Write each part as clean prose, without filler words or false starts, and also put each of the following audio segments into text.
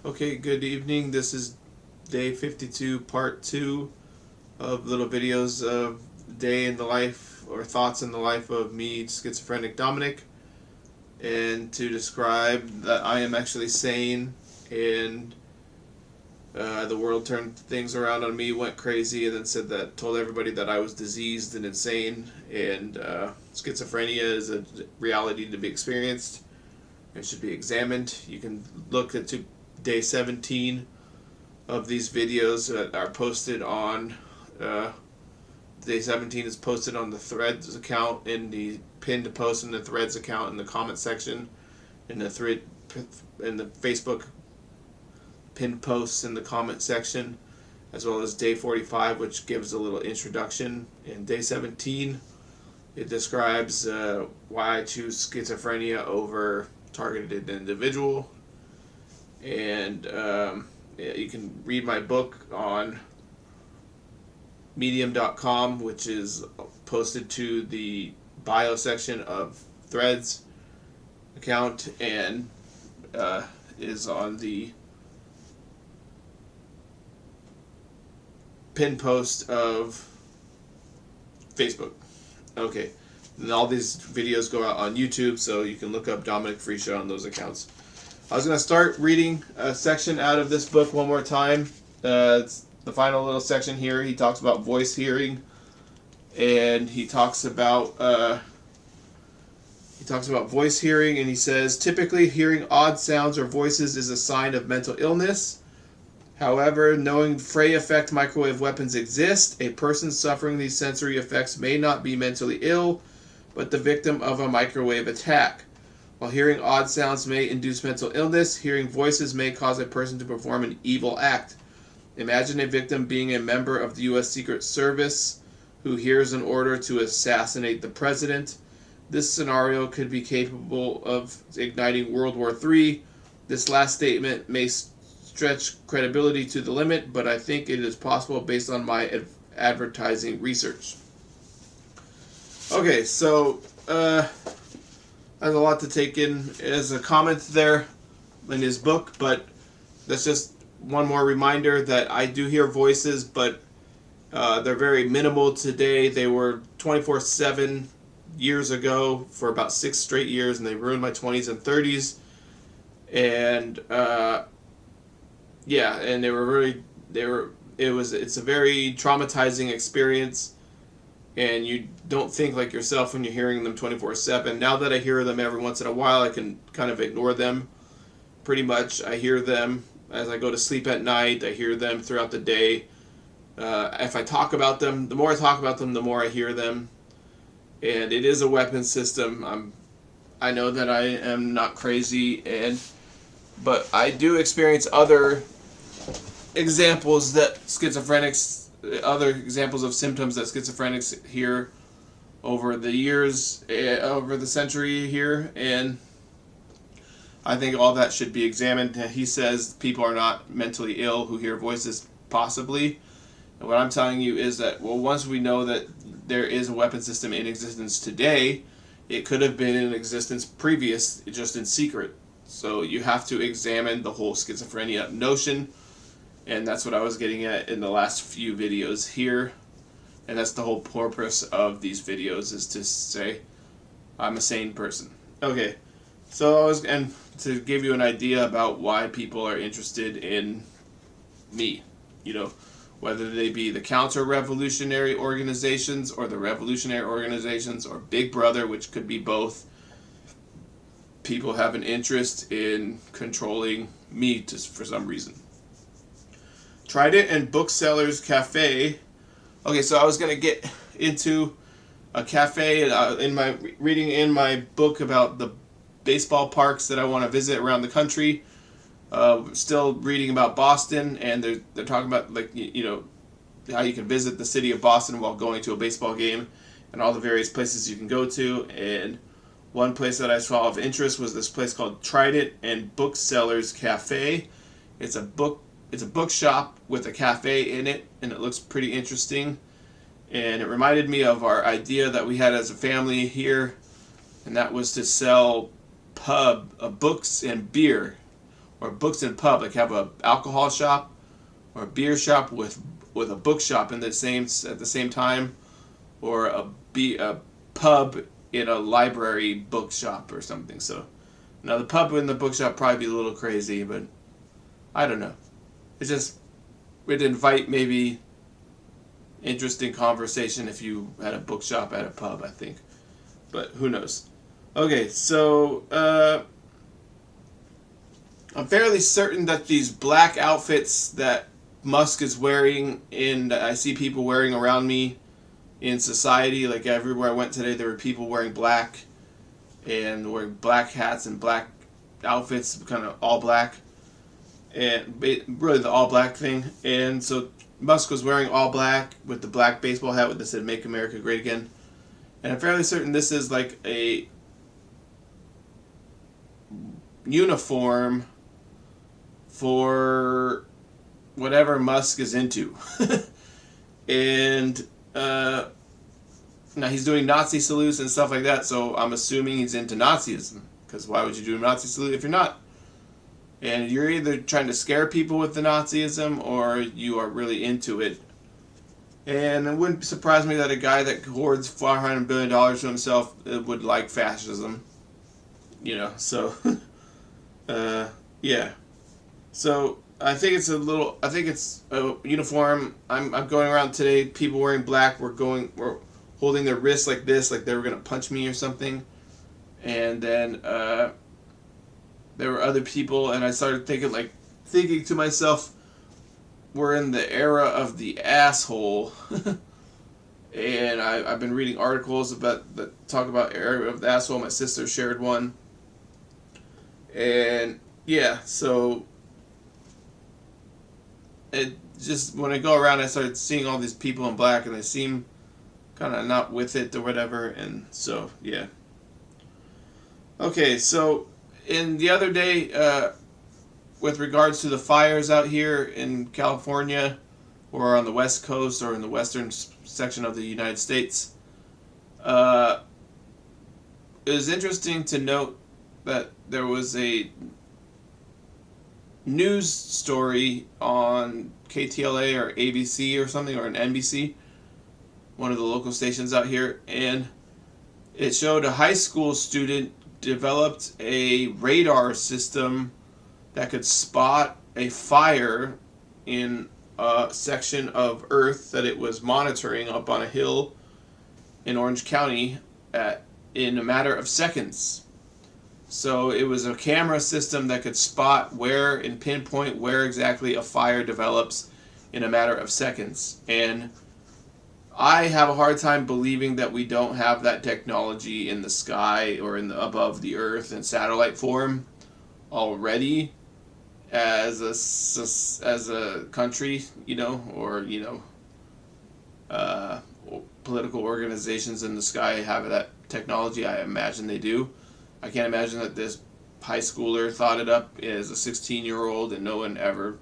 Okay, good evening. This is day 52, part 2 of little videos of day in the life or thoughts in the life of me, schizophrenic Dominic, and to describe that I am actually sane and the world turned things around on me, went crazy, and then told everybody that I was diseased and insane, and schizophrenia is a reality to be experienced and should be examined. You can look at day 17 of these videos that are posted on day 17 is posted on the Threads account, in the pinned post in the Threads account, in the comment section, in the Facebook pinned posts in the comment section, as well as day 45, which gives a little introduction. In day 17 it describes why I choose schizophrenia over targeted individual. And you can read my book on medium.com, which is posted to the bio section of Threads account, and is on the pin post of Facebook. Okay, and all these videos go out on YouTube, so you can look up Dominic Free Show on those accounts. I was going to start reading a section out of this book one more time. It's the final little section here. He talks about voice hearing, and he talks about voice hearing, and he says, typically hearing odd sounds or voices is a sign of mental illness. However, knowing Frey effect microwave weapons exist, a person suffering these sensory effects may not be mentally ill, but the victim of a microwave attack. While hearing odd sounds may induce mental illness, hearing voices may cause a person to perform an evil act. Imagine a victim being a member of the U.S. Secret Service who hears an order to assassinate the president. This scenario could be capable of igniting World War III. This last statement may stretch credibility to the limit, but I think it is possible based on my advertising research. Okay, so there's a lot to take in as a comment there in his book, but that's just one more reminder that I do hear voices, but they're very minimal today. They were 24/7 years ago for about 6 straight years, and they ruined my 20s and 30s. And and it's a very traumatizing experience, and you don't think like yourself when you're hearing them 24/7. Now that I hear them every once in a while, I can kind of ignore them. Pretty much, I hear them as I go to sleep at night. I hear them throughout the day. If I talk about them, the more I talk about them, the more I hear them. And it is a weapon system. I know that I am not crazy, but I do experience other examples other examples of symptoms that schizophrenics hear over the years, over the century here, and I think all that should be examined. He says people are not mentally ill who hear voices, possibly. And what I'm telling you is that, well, once we know that there is a weapon system in existence today, it could have been in existence previous, just in secret. So you have to examine the whole schizophrenia notion, and that's what I was getting at in the last few videos here. And that's the whole purpose of these videos, is to say I'm a sane person. Okay, and to give you an idea about why people are interested in me, whether they be the counter-revolutionary organizations or the revolutionary organizations or Big Brother, which could be both. People have an interest in controlling me for some reason. Trident and Book Sellers Cafe. Okay, so I was going to get into a cafe in my reading in my book about the baseball parks that I want to visit around the country. Still reading about Boston, and they're talking about how you can visit the city of Boston while going to a baseball game, and all the various places you can go to. And one place that I saw of interest was this place called Trident and Book Sellers Cafe. It's a bookshop with a cafe in it, and it looks pretty interesting. And it reminded me of our idea that we had as a family here, and that was to sell books and beer, or books in pub, like have a alcohol shop or a beer shop with a bookshop in the same at the same time, or a pub in a library bookshop or something. So now the pub and the bookshop probably be a little crazy, but I don't know. It's just would invite maybe interesting conversation if you had a bookshop at a pub, I think. But who knows? Okay, so I'm fairly certain that these black outfits that Musk is wearing and I see people wearing around me in society, like everywhere I went today, there were people wearing black and wearing black hats and black outfits, kind of all black, and really the all black thing. And so Musk was wearing all black with the black baseball hat that said "Make America Great Again," and I'm fairly certain this is like a uniform for whatever Musk is into. And now he's doing Nazi salutes and stuff like that, so I'm assuming he's into Nazism, because why would you do a Nazi salute if you're not? And you're either trying to scare people with the Nazism or you are really into it. And it wouldn't surprise me that a guy that hoards $400 billion to himself would like fascism. You know, so yeah. So I think it's a uniform. I'm going around today, people wearing black, we're holding their wrists like this, like they were gonna punch me or something. And then there were other people, and I started thinking to myself, we're in the era of the asshole. And I've been reading articles that talk about era of the asshole. My sister shared one. And yeah, so it just, when I go around, I started seeing all these people in black, and they seem kind of not with it or whatever, and so, yeah. Okay, so in the other day, with regards to the fires out here in California, or on the West Coast, or in the western section of the United States, it was interesting to note that there was a news story on KTLA or ABC or something, or an NBC, one of the local stations out here, and it showed a high school student developed a radar system that could spot a fire in a section of Earth that it was monitoring up on a hill in Orange County in a matter of seconds. So it was a camera system that could spot where and pinpoint where exactly a fire develops in a matter of seconds. And I have a hard time believing that we don't have that technology in the sky or above the Earth in satellite form already as a country, or political organizations in the sky have that technology. I imagine they do. I can't imagine that this high schooler thought it up as a 16-year-old and no one ever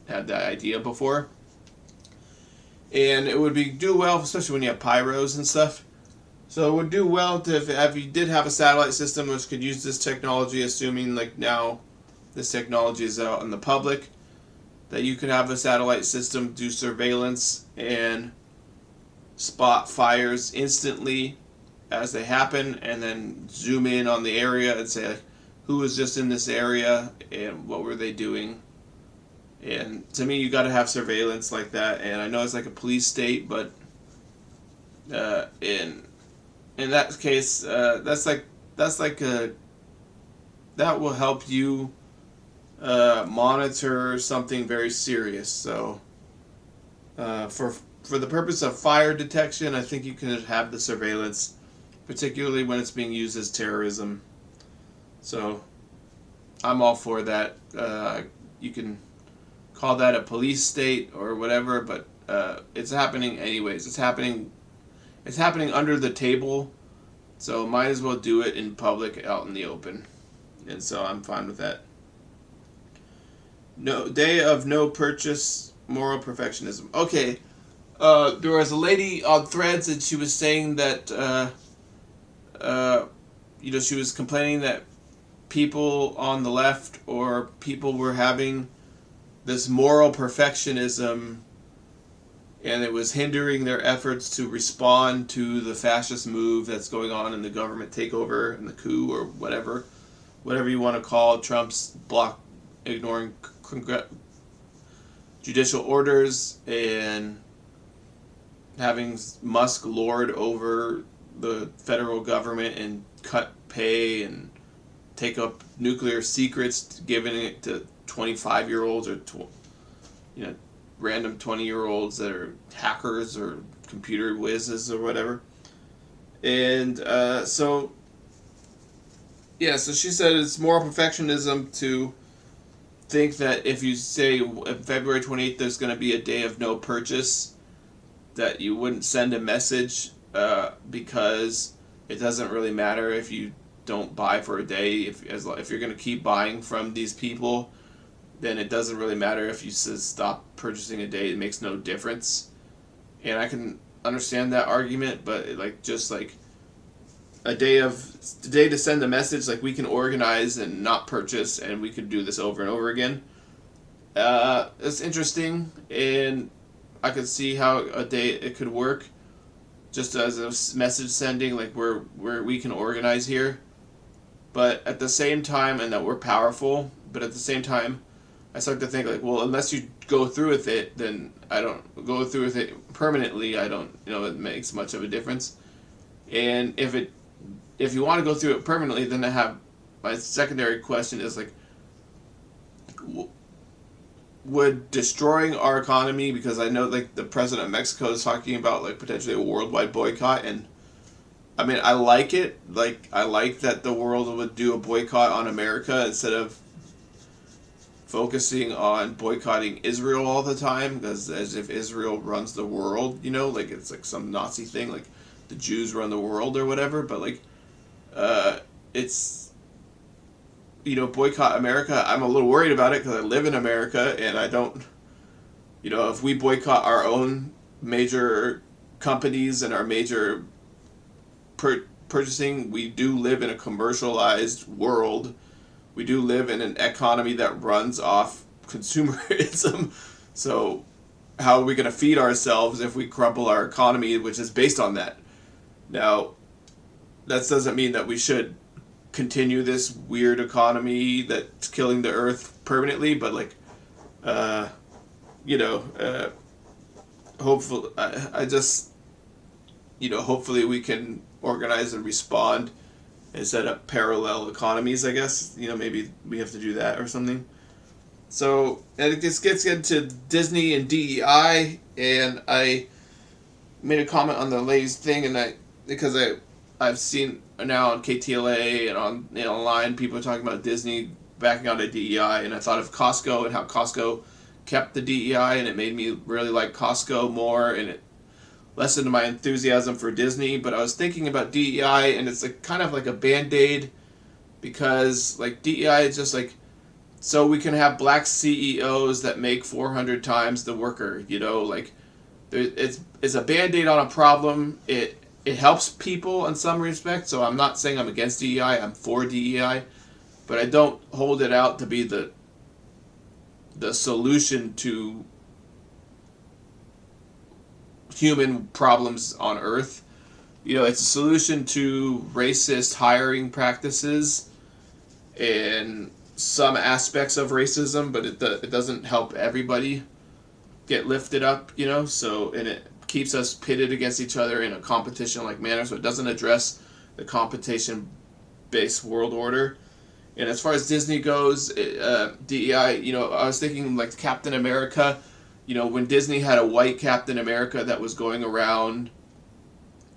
had that idea before. And it would do well, especially when you have pyros and stuff. So it would do well if you did have a satellite system which could use this technology, assuming like now this technology is out in the public, that you could have a satellite system do surveillance and spot fires instantly as they happen, and then zoom in on the area and say, like, who was just in this area and what were they doing. And to me, you got to have surveillance like that. And I know it's like a police state, but in that case, that will help you monitor something very serious. So for the purpose of fire detection, I think you can have the surveillance, particularly when it's being used as terrorism. So I'm all for that. You can call that a police state or whatever, but it's happening anyways. It's happening under the table, so might as well do it in public, out in the open. And so I'm fine with that. No day of no purchase, moral perfectionism. Okay, there was a lady on Threads, and she was saying that she was complaining that people on the left or people were having this moral perfectionism, and it was hindering their efforts to respond to the fascist move that's going on in the government takeover and the coup, or whatever you want to call Trump's ignoring judicial orders and having Musk lord over the federal government and cut pay and take up nuclear secrets, giving it to 25-year-olds or random 20-year-olds that are hackers or computer whizzes or whatever. And so she said it's moral perfectionism to think that if you say February 28th there's going to be a day of no purchase, that you wouldn't send a message because it doesn't really matter if you don't buy for a day. If you're going to keep buying from these people, then it doesn't really matter if you stop purchasing a day. It makes no difference. And I can understand that argument, but just a day to send a message, like we can organize and not purchase, and we can do this over and over again. It's interesting, and I could see how a day it could work, just as a message sending, like where we can organize here. But at the same time, and that we're powerful, but at the same time, I start to think unless you go through with it, then I don't go through with it permanently. I don't, it makes much of a difference. And if you want to go through it permanently, then I have my secondary question is would destroying our economy, because I know the president of Mexico is talking about potentially a worldwide boycott, and I mean I like it. I like that the world would do a boycott on America instead of focusing on boycotting Israel all the time, because as if Israel runs the world, it's some Nazi thing, the Jews run the world or whatever. But it's boycott America. I'm a little worried about it because I live in America, and I don't, if we boycott our own major companies and our major purchasing, we do live in a commercialized world. We do live in an economy that runs off consumerism. So how are we going to feed ourselves if we crumple our economy, which is based on that? Now, that doesn't mean that we should continue this weird economy that's killing the earth permanently, but hopefully, hopefully we can organize and respond and set up parallel economies, I guess. Maybe we have to do that or something. So, and it just gets into Disney and DEI, and I made a comment on the lady's thing, and because I've seen now on KTLA and on online people talking about Disney backing out of DEI, and I thought of Costco and how Costco kept the DEI, and it made me really like Costco more, and it lessened my enthusiasm for Disney. But I was thinking about DEI, and it's kind of like a Band-Aid, because DEI is just so we can have black CEOs that make 400 times the worker. It's a Band-Aid on a problem. It helps people in some respects, so I'm not saying I'm against DEI. I'm for DEI, but I don't hold it out to be the solution to human problems on Earth. It's a solution to racist hiring practices and some aspects of racism, but it doesn't help everybody get lifted up, so, and it keeps us pitted against each other in a competition-like manner, so it doesn't address the competition-based world order. And as far as Disney goes, DEI, I was thinking Captain America, when Disney had a white Captain America that was going around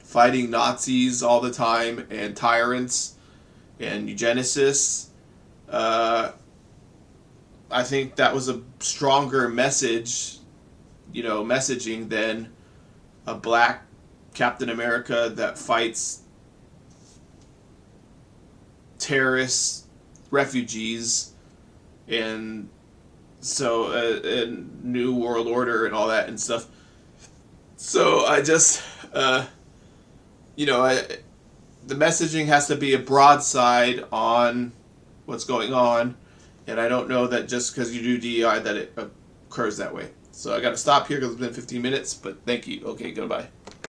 fighting Nazis all the time and tyrants and eugenicists, I think that was a stronger messaging than a black Captain America that fights terrorists, refugees, and so a new world order and all that and stuff. So I just, the messaging has to be a broadside on what's going on, and I don't know that just because you do DEI that it occurs that way. So I got to stop here because it's been 15 minutes, but thank you. Okay, goodbye.